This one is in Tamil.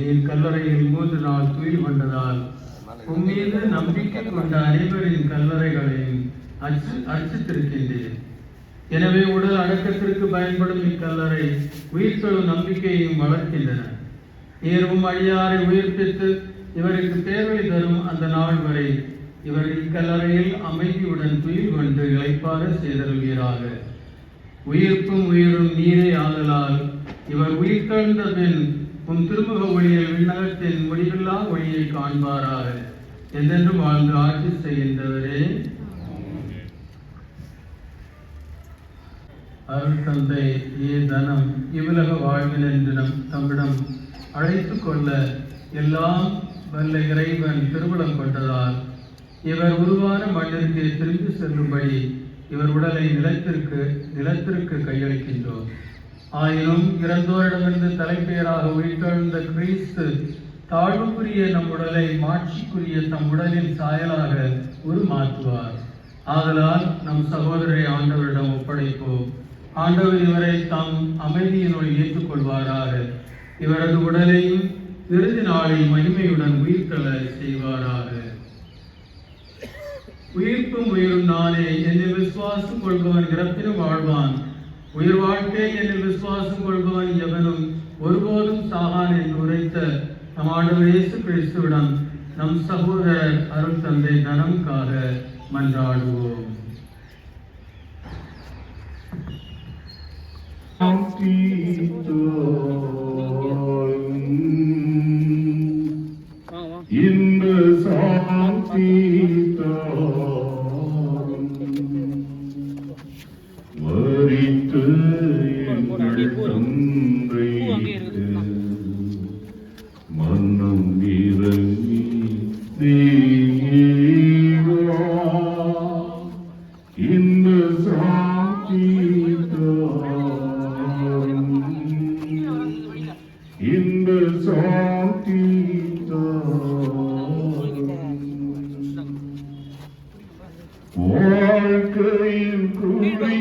நீர் கல்லறையில் 3 நாள் துயில் கொண்டதால் உம்மீது நம்பிக்கை கொண்ட அனைவரின் கல்லறைகளையும் அர்ச்சித்திருக்கின்றேன். எனவே உடல் அடக்கத்திற்கு பயன்படும் இக்கல்லறை உயிர்த்தெழும் நம்பிக்கையையும் வளர்க்கின்றன. நீரும் அழியாரை உயிர்ப்பித்து இவருக்கு தேவை தரும் அந்த நாள் வரை இவர் இக்கல்லறையில் அமைதியுடன் துயில் கொண்டு இளைப்பாற செய்தருவீராக. உயிர்ப்பும் உயிரும் நீரே ஆதலால் இவர் உயிர்த்தெழுந்த பின் உம் திருமுக ஒளியில் விண்ணகத்தின் முடிவில்லா ஒளியை காண்பாராக. என்றென்றும் வாழ்ந்து ஆட்சி செய்கின்றவரே. அருள் தந்தை தனம் இவ்வுலக வாழ்வில் என்று தம்மிடம் அழைத்து கொள்ள எல்லாம் வல்ல இறைவன் திருவுளம் கொண்டதால் இவர் உருவான மண்ணிற்கு திரும்பி செல்லும்படி இவர் உடலை நிலத்திற்கு கையளிக்கின்றோம். ஆயினும் இறந்தோரிடமிருந்து தலைப்பெயராக உயிர்த்தெழுந்த கிறிஸ்து தாழ்வுக்குரிய நம் உடலை மாட்சிக்குரிய தம் உடலின் சாயலாக உருமாற்றுவார். ஆதலால் நம் சகோதரரை ஆண்டவரிடம் ஒப்படைப்போம். ஆண்டவர் இவரை தாம் அமைதியினுள் ஏற்றுக்கொள்வாராக. இவரது உடலையும் இறுதி நாளில் மகிமையுடன் உயிர்த்தெழ செய்வாராக. உயிர்ப்பும் உயிரும் நானே, என்னில் விசுவாசம் கொள்பவன் இறப்பினும் வாழ்வான். உயிர் வாழ்க்கை என்னில் விசுவாசம் கொள்பவன் எவனும் ஒருபோதும் சாகான் என்று உரைத்த நம் ஆண்டவர் இயேசு கிறிஸ்துவிடம் நம் சகோதரர் அருள் தந்தை தனம்காக மன்றாடுவோம். மன்னம் இறங்கி இந்த சாட்சி இந்த சாட்சி வாழ்க்கையின் குறிக்கோள்